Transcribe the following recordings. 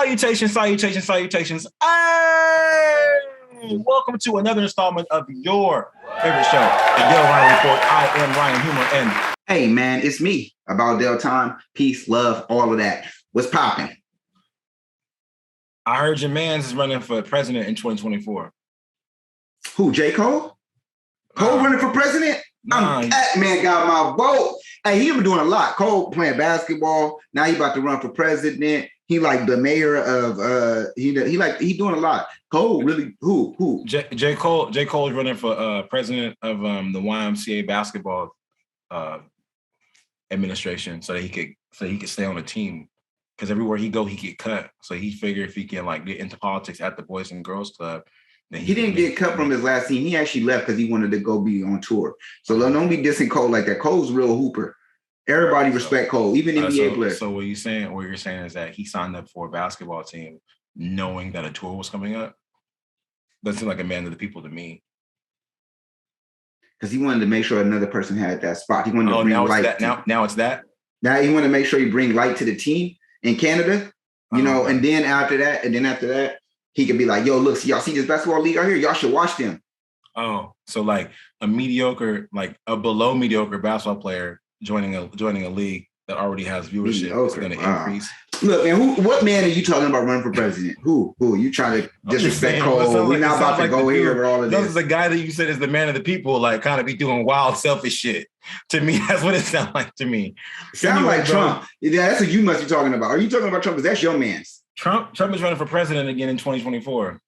Salutations. Hey! Welcome to another installment of your favorite show, the Dale Ryan Report. I am Ryan Humor, and hey man, it's me. About Dale time, peace, love, all of that. What's popping? I heard your man's is running for president in 2024. Who, J. Cole? Cole running for president? That man got my vote. Hey, he been doing a lot. Cole playing basketball. Now he about to run for president. He like the mayor of he doing a lot. Cole really who? J. Cole is running for president of the YMCA basketball administration so he could stay on the team. Because everywhere he go, he get cut. So he figured if he can like get into politics at the Boys and Girls Club, then he didn't get cut from his last team. He actually left because he wanted to go be on tour. So don't be dissing Cole like that. Cole's a real hooper. Everybody respect Cole, even NBA players. So what you're saying is that he signed up for a basketball team knowing that a tour was coming up? Doesn't seem like a man of the people to me. Because he wanted to make sure another person had that spot. He wanted to bring light. Now it's that? Now he wanted to make sure he bring light to the team in Canada, and then after that, he could be like, yo, look, y'all see this basketball league out here? Y'all should watch them. Oh, so like a below mediocre basketball player joining a league that already has viewership is going to increase. Look, man, what man are you talking about running for president? Who? You trying to disrespect Cole? We're not about to go here with all of this. This is the guy that you said is the man of the people, like kind of be doing wild, selfish shit. To me, that's what it sounds like to me. Sound like Trump. Yeah, that's what you must be talking about. Are you talking about Trump? Because that's your man's. Trump is running for president again in 2024.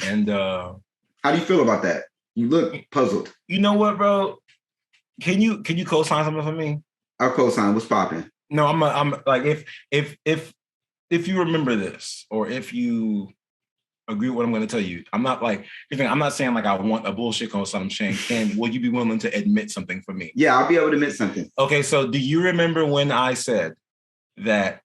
And how do you feel about that? You look puzzled. You know what, bro? Can you co-sign something for me? I'll co-sign. What's popping? No, I'm like if you remember this or if you agree with what I'm going to tell you, I'm not saying like I want a bullshit co-sign. I'm saying, will you be willing to admit something for me? Yeah, I'll be able to admit something. Okay, so do you remember when I said that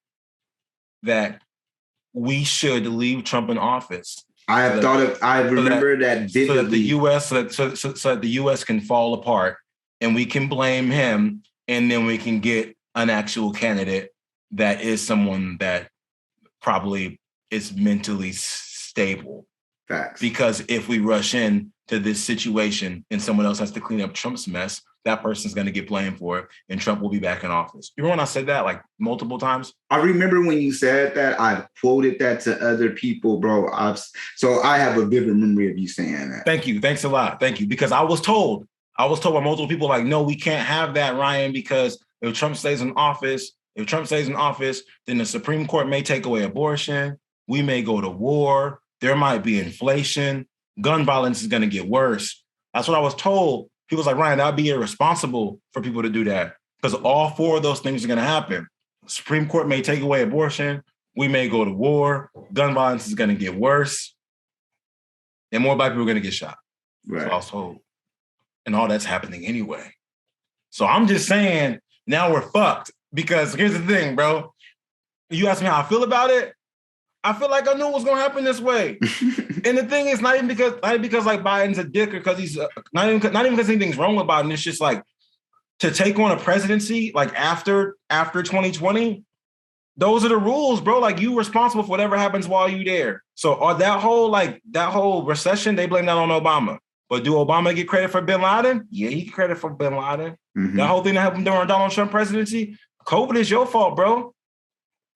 we should leave Trump in office? I remember that vividly. So that the U.S. can fall apart and we can blame him, and then we can get an actual candidate that is someone that probably is mentally stable. Facts. Because if we rush in to this situation and someone else has to clean up Trump's mess, that person's going to get blamed for it, and Trump will be back in office. You remember when I said that like multiple times? I remember when you said that. I've quoted that to other people, bro. So I have a vivid memory of you saying that. Thank you. Thanks a lot. Thank you. Because I was told by multiple people like, no, we can't have that, Ryan, because if Trump stays in office, then the Supreme Court may take away abortion. We may go to war. There might be inflation. Gun violence is going to get worse. That's what I was told. People was like, Ryan, that'd be irresponsible for people to do that because all four of those things are going to happen. Supreme Court may take away abortion. We may go to war. Gun violence is going to get worse. And more black people are going to get shot. Right. That's what I was told. And all that's happening anyway. So I'm just saying, now we're fucked because here's the thing, bro. You ask me how I feel about it. I feel like I knew it was going to happen this way. And the thing is, not even because like Biden's a dick or because he's not even because anything's wrong with Biden. It's just like to take on a presidency like after 2020. Those are the rules, bro. Like you responsible for whatever happens while you there. So that whole recession, they blame that on Obama. But do Obama get credit for bin Laden? Yeah, he get credit for bin Laden. Mm-hmm. That whole thing that happened during Donald Trump presidency, COVID is your fault, bro.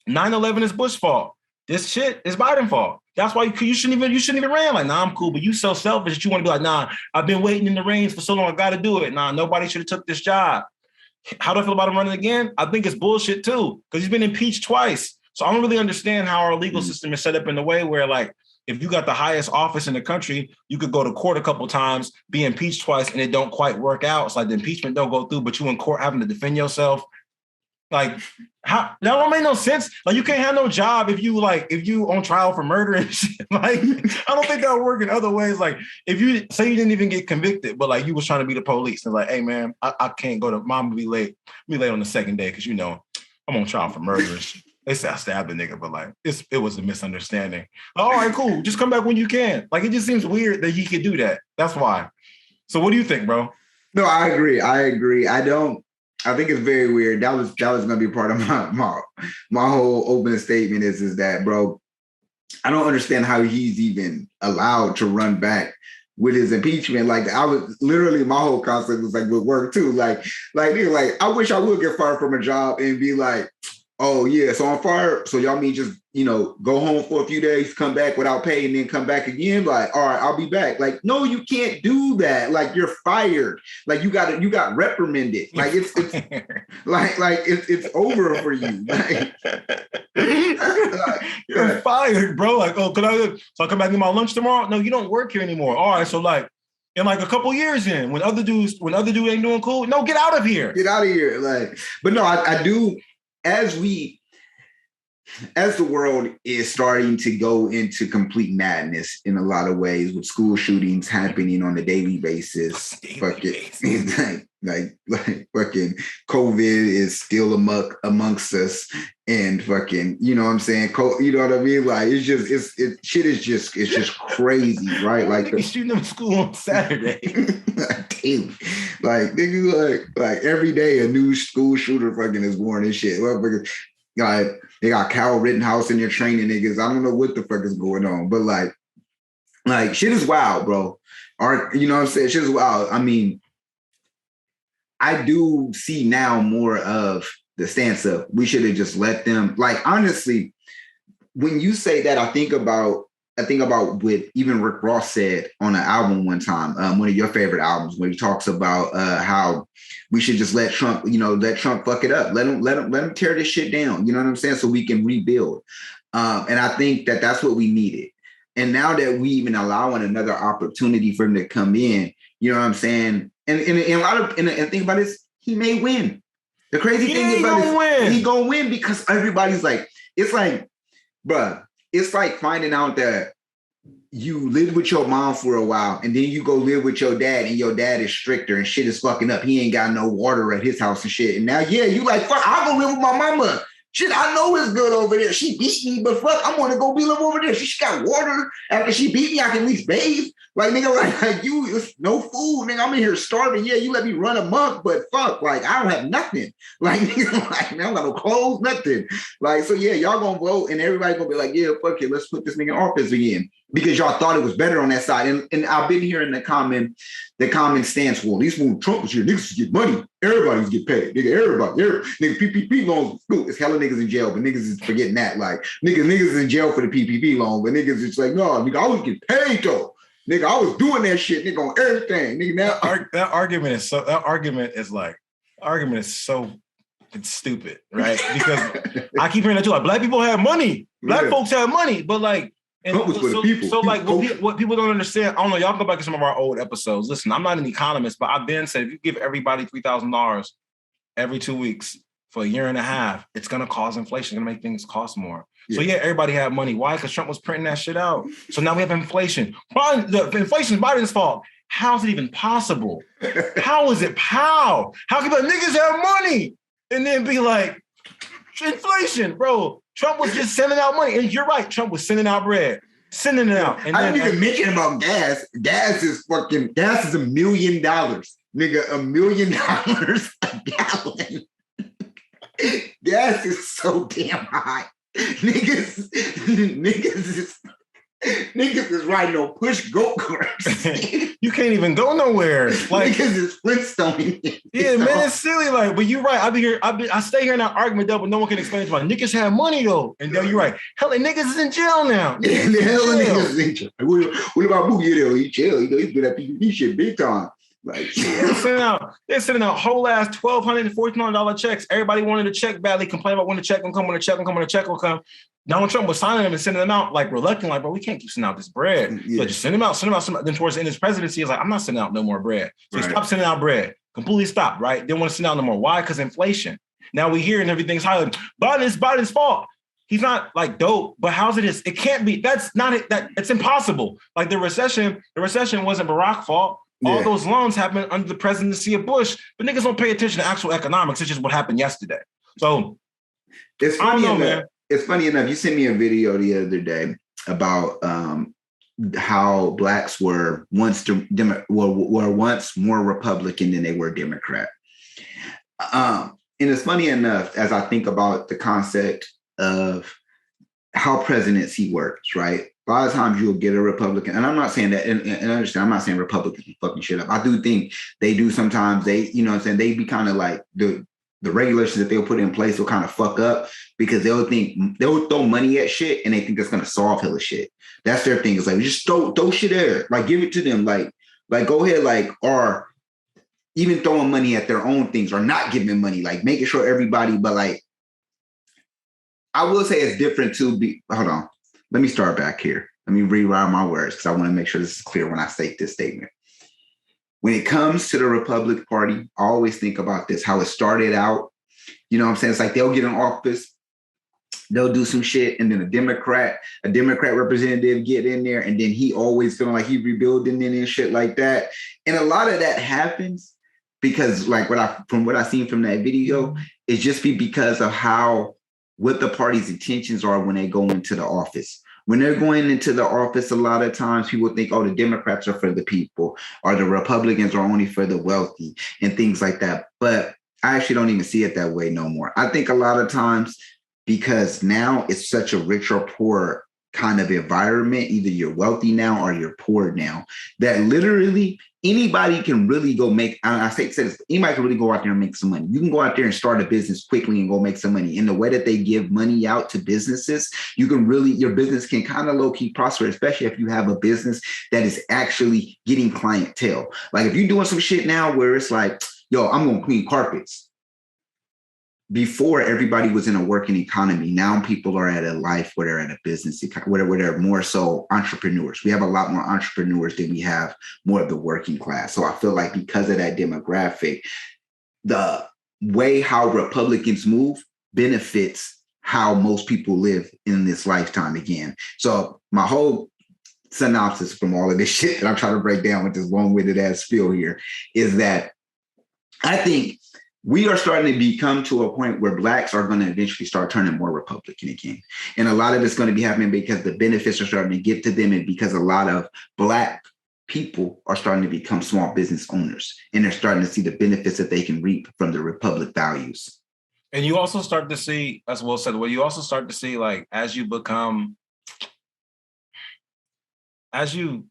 9/11 is Bush's fault. This shit is Biden's fault. That's why you shouldn't even ran. Like, nah, I'm cool, but you so selfish that you want to be like, nah, I've been waiting in the rains for so long, I got to do it. Nah, nobody should have took this job. How do I feel about him running again? I think it's bullshit too, because he's been impeached twice. So I don't really understand how our legal system is set up in a way where, like, if you got the highest office in the country, you could go to court a couple times, be impeached twice, and it don't quite work out. It's like the impeachment don't go through, but you in court having to defend yourself. Like, how that don't make no sense. Like, you can't have no job if you on trial for murder and shit. Like, I don't think that would work in other ways. Like, if you say you didn't even get convicted, but like you was trying to be the police and like, hey man, I can't go to mom will be late. Be late on the second day because I'm on trial for murder and shit. They say I stabbed the nigga, but like it was a misunderstanding. All right, cool. Just come back when you can. Like, it just seems weird that he could do that. That's why. So what do you think, bro? No, I agree. I don't. I think it's very weird. That was gonna be part of my whole opening statement is that, bro, I don't understand how he's even allowed to run back with his impeachment. Like, I was literally, my whole concept was like with work too. Like I wish I would get fired from a job and be like, oh yeah, so I'm fired. So y'all mean just, go home for a few days, come back without pay, and then come back again? Like, all right, I'll be back. Like, no, you can't do that. Like, you're fired. Like, you got reprimanded. Like, it's it's over for you. Like, you're fired, bro. Like, oh, so I come back to my lunch tomorrow? No, you don't work here anymore. All right, so like, in like a couple years in, when other dude ain't doing cool, no, get out of here. Get out of here. Like, but no, I do, as the world is starting to go into complete madness in a lot of ways, with school shootings happening on a daily basis, fucking COVID is still amongst us, and fucking, you know what I'm saying? You know what I mean? Like, shit is just crazy, right? Like, shooting them school on Saturday. Damn. Like, nigga, like every day a new school shooter fucking is born and shit. Like, they got Kyle Rittenhouse in there training niggas. I don't know what the fuck is going on, but like shit is wild, bro. You know what I'm saying? Shit is wild. I mean, I do see now more of the stance of we should have just let them. Like, honestly, when you say that, I think about what even Rick Ross said on an album one time, one of your favorite albums, when he talks about how we should just let Trump fuck it up. Let him tear this shit down. You know what I'm saying? So we can rebuild. And I think that that's what we needed. And now that we even allowing another opportunity for him to come in, you know what I'm saying? And think about this, he may win. The crazy thing about it, he gonna win because everybody's like, it's like, bruh, it's like finding out that you lived with your mom for a while and then you go live with your dad and your dad is stricter and shit is fucking up. He ain't got no water at his house and shit. And now, yeah, you like, fuck, I'll go live with my mama. Shit, I know it's good over there. She beat me, but fuck, I'm gonna go live over there. She got water. After she beat me, I can at least bathe. Like, nigga, like you, it's no food, nigga. I'm in here starving. Yeah, you let me run a month, but fuck, like, I don't have nothing. Like, nigga, like, man, I don't got no clothes, nothing. Like, so yeah, y'all gonna vote and everybody gonna be like, yeah, fuck it, let's put this nigga in office again. Because y'all thought it was better on that side. And I've been hearing the common stance, well, these when Trump was here, niggas get money. Everybody's get paid. Nigga, everybody. Nigga, PPP loans, it's hella niggas in jail, but niggas is forgetting that. Like, niggas is in jail for the PPP loan, but niggas is like, no, nigga, I was getting paid though. Nigga, I was doing that shit, nigga, on everything. Nigga, now that argument is so it's stupid, right? Because I keep hearing that too. Like, black people have money. Black folks have money, but like, and so like what people don't understand, I don't know, y'all go back to some of our old episodes. Listen, I'm not an economist, but I've been said if you give everybody $3,000 every 2 weeks for a year and a half, it's gonna cause inflation, gonna make things cost more. Yeah. So yeah, everybody had money. Why? Because Trump was printing that shit out. So now we have inflation. The inflation is Biden's fault. How is it even possible? How is it? How can the niggas have money and then be like, inflation, bro? Trump was just sending out money. And you're right, Trump was sending out bread. Sending it out. And I didn't even mention about gas. Gas is $1 million. Nigga, $1 million a gallon. Gas is so damn high. Niggas is riding on push go-karts. You can't even go nowhere. Like, niggas is Flintstone. Yeah, man, it's silly. Like, but you're right. I stay here in that argument though, but no one can explain it to me. Niggas have money though, and then you're right. Hell, niggas is in jail now. Yeah, the hell niggas is in jail. What about Boogie though? He jail. He's doing that PPP shit big time. Like, they're sending out whole ass $1,200 and $1,400 checks. Everybody wanted a check badly, complain about when the check will come, when the check will come. Donald Trump was signing them and sending them out like reluctant, like, bro, we can't keep sending out this bread. Yeah. So just send them out. Then towards the end of his presidency, he's like, I'm not sending out no more bread. So he stopped sending out bread. Completely stopped, right? Didn't want to send out no more. Why? Because inflation. Now we hear and everything's higher. Biden's fault. He's not like dope, but how's it is? It can't be. That's not it. It's impossible. Like the recession wasn't Barack's fault. All those loans happened under the presidency of Bush, but niggas don't pay attention to actual economics. It's just what happened yesterday. So it's funny enough, man. It's funny enough. You sent me a video the other day about how blacks were once more Republican than they were Democrat. And it's funny enough, as I think about the concept of how presidency works, right? A lot of times you'll get a Republican, and I'm not saying that, and understand, I'm not saying Republicans be fucking shit up. I do think they do sometimes. They, you know what I'm saying, they be kind of like the regulations that they'll put in place will kind of fuck up because they'll throw money at shit and they think that's gonna solve hella shit. That's their thing. It's like just throw shit there, like give it to them, like go ahead, like, or even throwing money at their own things or not giving money, like making sure everybody, but like I will say it's different to be, hold on. Let me start back here. Let me rewrite my words because I want to make sure this is clear when I state this statement. When it comes to the Republican Party, I always think about this, how it started out. You know what I'm saying? It's like they'll get in office, they'll do some shit, and then a Democrat representative get in there, and then he always feeling like he rebuilding it and shit like that. And a lot of that happens because like from what I seen from that video, it's just because of what the party's intentions are when they go into the office. When they're going into the office, a lot of times people think, oh, the Democrats are for the people or the Republicans are only for the wealthy and things like that. But I actually don't even see it that way no more. I think a lot of times because now it's such a rich or poor kind of environment, either you're wealthy now or you're poor now, that literally anybody can really go make, anybody can really go out there and make some money. You can go out there and start a business quickly and go make some money. In the way that they give money out to businesses, your business can kind of low-key prosper, especially if you have a business that is actually getting clientele. Like if you're doing some shit now where it's like, yo, I'm going to clean carpets. Before everybody was in a working economy, now people are at a life where they're at a business, where they're more so entrepreneurs. We have a lot more entrepreneurs than we have more of the working class. So I feel like because of that demographic, the way how Republicans move benefits how most people live in this lifetime again. So my whole synopsis from all of this shit that I'm trying to break down with this long-winded ass spiel here is that I think we are starting to come to a point where Blacks are going to eventually start turning more Republican again. And a lot of it's going to be happening because the benefits are starting to get to them and because a lot of Black people are starting to become small business owners and they're starting to see the benefits that they can reap from the Republic values. And you also start to see, as Will said, you also start to see, like, as you become an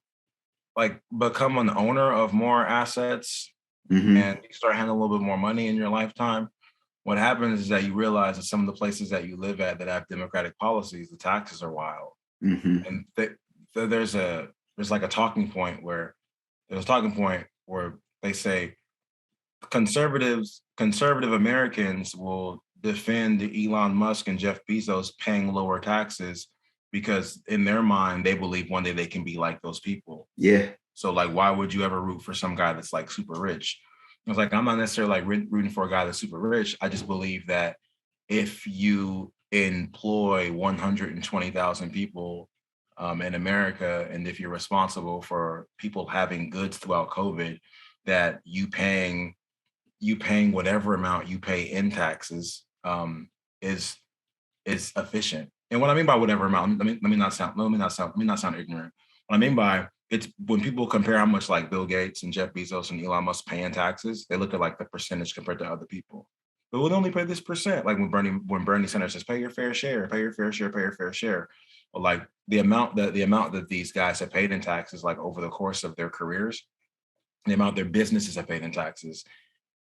owner of more assets, mm-hmm. and you start handling a little bit more money in your lifetime, what happens is that you realize that some of the places that you live at that have democratic policies, the taxes are wild. Mm-hmm. And there's like a talking point where they say conservative Americans will defend Elon Musk and Jeff Bezos paying lower taxes because in their mind, they believe one day they can be like those people. Yeah. So like, why would you ever root for some guy that's like super rich? I was like, I'm not necessarily like rooting for a guy that's super rich. I just believe that if you employ 120,000 people in America, and if you're responsible for people having goods throughout COVID, that you paying whatever amount you pay in taxes is efficient. And what I mean by whatever amount, let me not sound ignorant. What I mean by it's when people compare how much like Bill Gates and Jeff Bezos and Elon Musk pay in taxes, they look at like the percentage compared to other people. But we'll only pay this percent. Like when Bernie Sanders says, pay your fair share, pay your fair share, pay your fair share. But like the amount that these guys have paid in taxes, like over the course of their careers, the amount their businesses have paid in taxes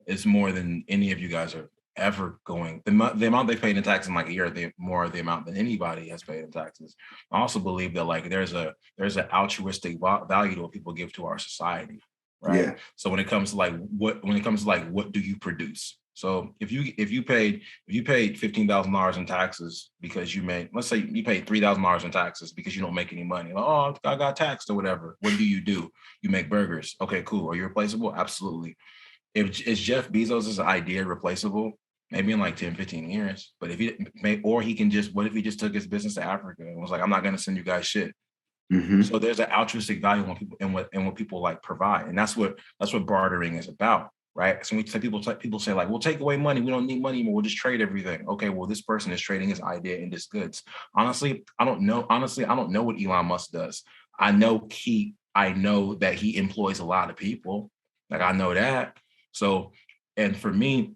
is more than any of you guys are ever going. The amount they paid in taxes in like a year, more the amount than anybody has paid in taxes. I also believe that like there's an altruistic value to what people give to our society, right? Yeah. So when it comes to like what do you produce? So if you paid $15,000 in taxes because you made, let's say you paid $3,000 in taxes because you don't make any money. Like, oh, I got taxed or whatever. What do? You make burgers. Okay, cool. Are you replaceable? Absolutely. Is Jeff Bezos' idea replaceable? Maybe in like 10, 15 years. But if he what if he just took his business to Africa and was like, I'm not going to send you guys shit. Mm-hmm. So there's an altruistic value in what people like provide. And that's what bartering is about, right? So when people say like, we'll take away money. We don't need money anymore. We'll just trade everything. Okay, well, this person is trading his idea into goods. Honestly, I don't know what Elon Musk does. I know that he employs a lot of people. Like I know that. So, and for me,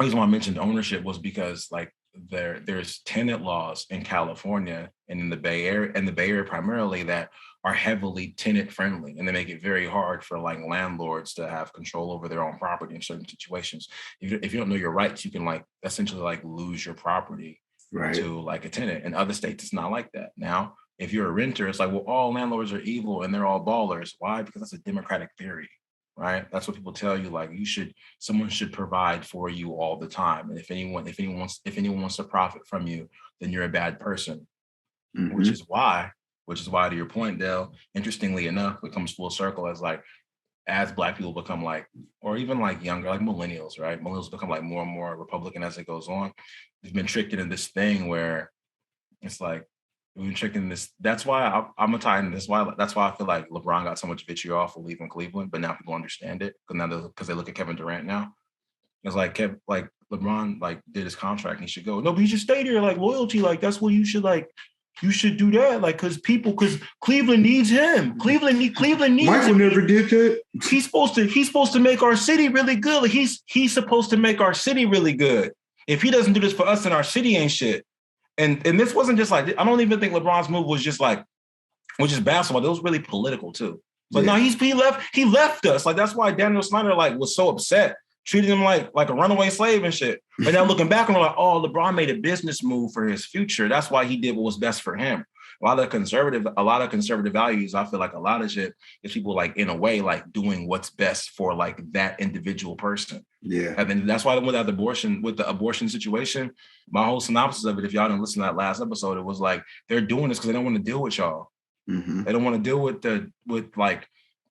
reason why I mentioned ownership was because like there's tenant laws in California and in the Bay Area primarily that are heavily tenant friendly, and they make it very hard for like landlords to have control over their own property in certain situations. If you don't know your rights, you can like essentially like lose your property to like a tenant. In other states, it's not like that. Now, if you're a renter, it's like, well, all landlords are evil and they're all ballers. Why? Because that's a democratic theory, right? That's what people tell you. Like someone should provide for you all the time. And if anyone wants to profit from you, then you're a bad person. Mm-hmm. Which is why, to your point, Dale, interestingly enough, it comes full circle as Black people become like, or even like younger, like millennials, right? Millennials become like more and more Republican as it goes on. We've been tricked into this thing where it's like, we've been tricked in this. That's why I'm a Titan. That's why I feel like LeBron got so much vitriol for leaving Cleveland, but now people understand it because they look at Kevin Durant now. It's like LeBron like did his contract and he should go. No, but you should stay there. Like loyalty, like that's what you should like. You should do that, like, because Cleveland needs him. Cleveland needs Michael him. Michael never did that. He's supposed to make our city really good. Like he's supposed to make our city really good. If he doesn't do this for us, then our city ain't shit. And this wasn't just like, I don't even think LeBron's move was just basketball. It was really political too. But no, he left us. Like that's why Daniel Snyder like was so upset. Treated him like a runaway slave and shit. But now looking back, I'm like, oh, LeBron made a business move for his future. That's why he did what was best for him. A lot of conservative values, I feel like a lot of shit is people like in a way like doing what's best for like that individual person. Yeah. And then that's why with the abortion situation, my whole synopsis of it, if y'all didn't listen to that last episode, it was like they're doing this because they don't want to deal with y'all. Mm-hmm. They don't want to deal with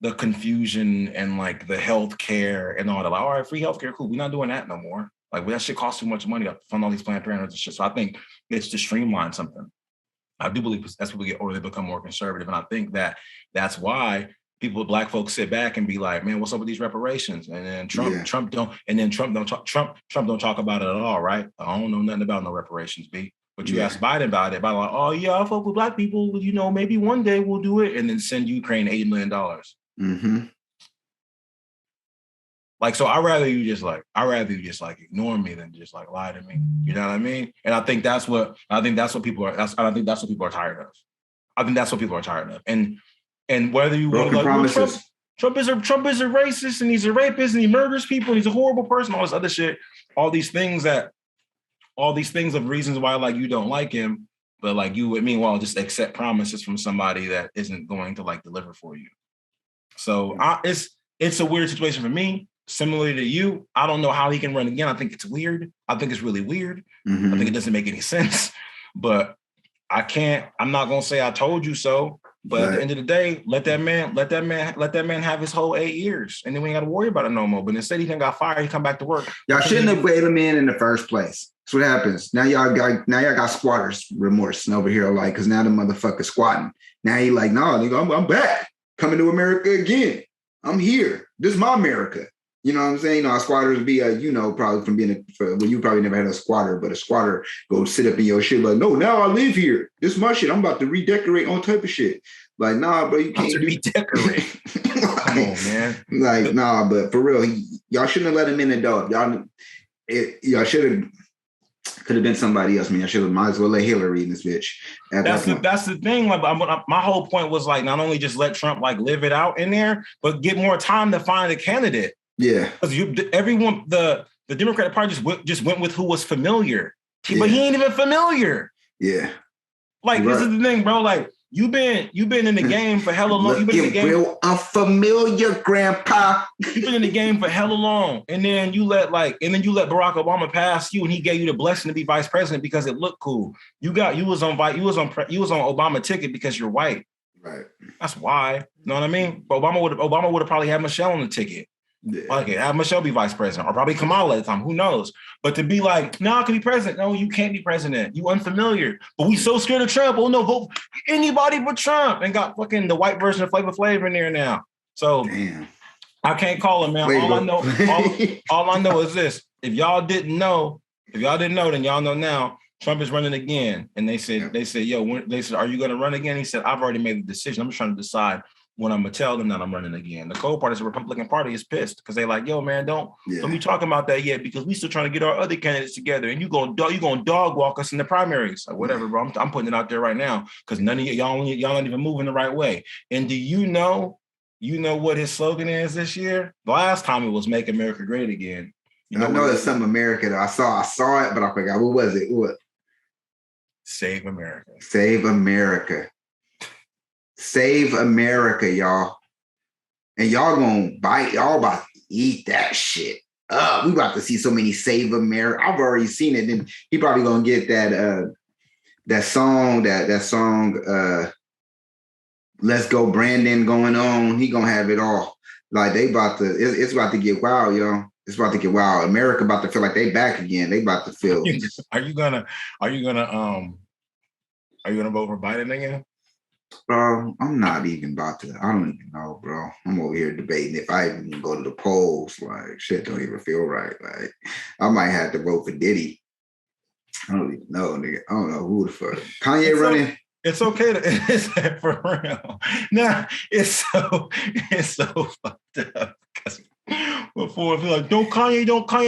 the confusion and like the health care and all that. Like, all right, free healthcare, cool. We're not doing that no more. Like that shit costs too much money to fund all these Planned Parenthoods and shit. So I think it's to streamline something. I do believe as people get older, they become more conservative. And I think that's why Black folks sit back and be like, man, what's up with these reparations? And then Trump don't talk about it at all, right? I don't know nothing about no reparations, B. But you ask Biden about it, Biden like, oh yeah, I fuck with Black people. You know, maybe one day we'll do it, and then send Ukraine $80 million. Mm-hmm. Like, so I'd rather you just like ignore me than just like lie to me. You know what I mean? And I think that's what people are. I think that's what people are tired of. I think that's what people are tired of. And whether you want like, well, Trump is a racist and he's a rapist and he murders people and he's a horrible person, all this other shit, all these things of reasons why like you don't like him, but like you would meanwhile just accept promises from somebody that isn't going to like deliver for you. So it's a weird situation for me. Similarly to you, I don't know how he can run again. I think it's weird. I think it's really weird. Mm-hmm. I think it doesn't make any sense. But I'm not gonna say I told you so. But at the end of the day, let that man have his whole 8 years, and then we ain't got to worry about it no more. But instead, he done got fired. He come back to work. Y'all shouldn't have weighed him in the first place. That's what happens. Now y'all got squatters remorse over here, like, because now the motherfucker squatting. Now he like, no, nigga, I'm back, coming to America again. I'm here. This is my America. You know what I'm saying? You know, squatters be probably from being you probably never had a squatter, but a squatter go sit up in your shit like, no, now I live here. This is my shit. I'm about to redecorate on type of shit. Like, nah, bro, you can't redecorate. Like, come on, man. Like, nah, but for real, y'all shouldn't have let him in the door. Y'all should have. Could have been somebody else. I mean, I should have might as well let Hillary in this bitch. That's the thing. Like, my whole point was like, not only just let Trump like live it out in there, but get more time to find a candidate. Yeah, because everyone, the Democratic Party just went with who was familiar, but he ain't even familiar. Yeah, like this is the thing, bro. Like you've been in the game for hella long. You've been in the game. Real unfamiliar, Grandpa. You've been in the game for hella long, and then you let Barack Obama pass you, and he gave you the blessing to be vice president because it looked cool. You was on Obama ticket because you're white. Right. That's why. You know what I mean? But Obama would have probably had Michelle on the ticket. Yeah. Okay, have Michelle be vice president, or probably Kamala at the time. Who knows? But to be like, no, I can be president. No, you can't be president. You unfamiliar. But we so scared of Trump. Oh no, vote anybody but Trump, and got fucking the white version of Flavor Flav in there now. So damn. I can't call him, man. All I know is this: if y'all didn't know, then y'all know now. Trump is running again, and they said, "Yo," they said, "Are you going to run again?" He said, "I've already made the decision. I'm just trying to decide when I'm gonna tell them that I'm running again. The cold part is the Republican Party is pissed because they're like, yo, man, don't be talking about that yet because we still trying to get our other candidates together and you gonna dog walk us in the primaries. Like, whatever, bro. I'm putting it out there right now because none of y'all not even moving the right way. And do you know what his slogan is this year? The last time it was "Make America Great Again." I know it's some America though. I saw it, but I forgot. What was it? What? Save America. Save America. Save America, y'all. And y'all gonna bite, y'all about to eat that shit up. We about to see so many Save America. I've already seen it. And he probably gonna get that song, Let's Go Brandon going on. He gonna have it all. Like they about to, it's about to get wild, y'all. It's about to get wild. America about to feel like they back again. They about to feel. Are you gonna vote for Biden again? Bro, I'm not even about to. I don't even know, bro. I'm over here debating if I even go to the polls. Like, shit don't even feel right. Like, I might have to vote for Diddy. I don't even know, nigga. I don't know who the fuck. Kanye running. It's okay to for real. Nah, it's so fucked up. Before I feel like don't Kanye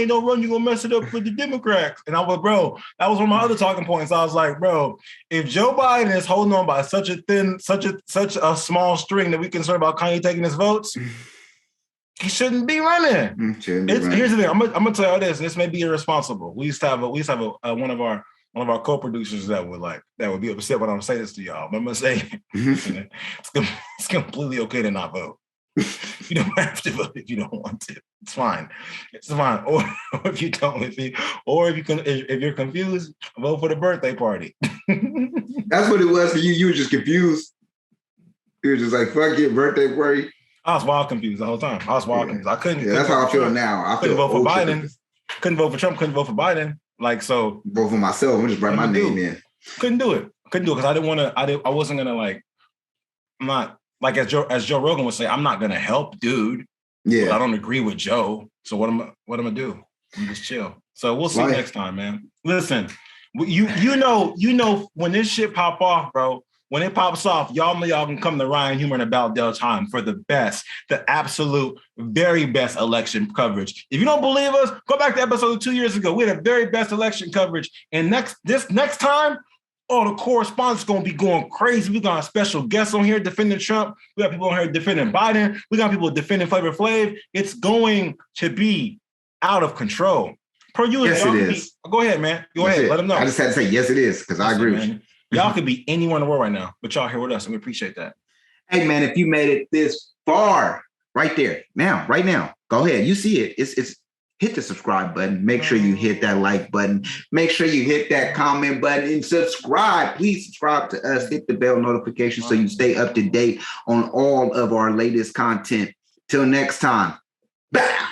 run, you're gonna mess it up for the Democrats. And I was, bro, that was one of my other talking points. I was like, bro, if Joe Biden is holding on by such a small string that we concerned about Kanye taking his votes, he shouldn't be running. Here's the thing. I'm gonna tell you this. This may be irresponsible. We used to have one of our co-producers that would be upset when I would say this to y'all. But I'm gonna say it's completely okay to not vote. You don't have to vote if you don't want to. It's fine. Or if you don't, if you're confused, vote for the birthday party. That's what it was for you. You were just confused. You were just like, fuck it, birthday party. I was wild confused the whole time. Confused. I couldn't. Yeah, that's how I feel now. I couldn't vote for Biden. Couldn't vote for Trump. Couldn't vote for Biden. Like, so. Vote for myself. I'm just write my name in. Couldn't do it because I didn't want to. I wasn't gonna like. I'm not. Like as Joe Rogan would say, I'm not gonna help, dude. Yeah, but I don't agree with Joe. So what am I gonna do? I'm just chill. So we'll see next time, man. Listen, you know when this shit pop off, bro. When it pops off, y'all can come to Ryan Humor and About Del Time for the absolute very best election coverage. If you don't believe us, go back to episode 2 years ago. We had the very best election coverage, and next time. Oh, the correspondence is going to be going crazy. We got a special guest on here defending Trump. We got people on here defending Biden. We got people defending Flavor Flav. It's going to be out of control. Yes, it is. Go ahead, man. Go ahead. Let them know. I just had to say, yes, it is, because I agree with you. Y'all could be anywhere in the world right now, but y'all here with us, and we appreciate that. Hey, man, if you made it this far, right now, go ahead. You see it. It's hit the subscribe button. Make sure you hit that like button. Make sure you hit that comment button and subscribe. Please subscribe to us. Hit the bell notification so you stay up to date on all of our latest content. Till next time. Bye.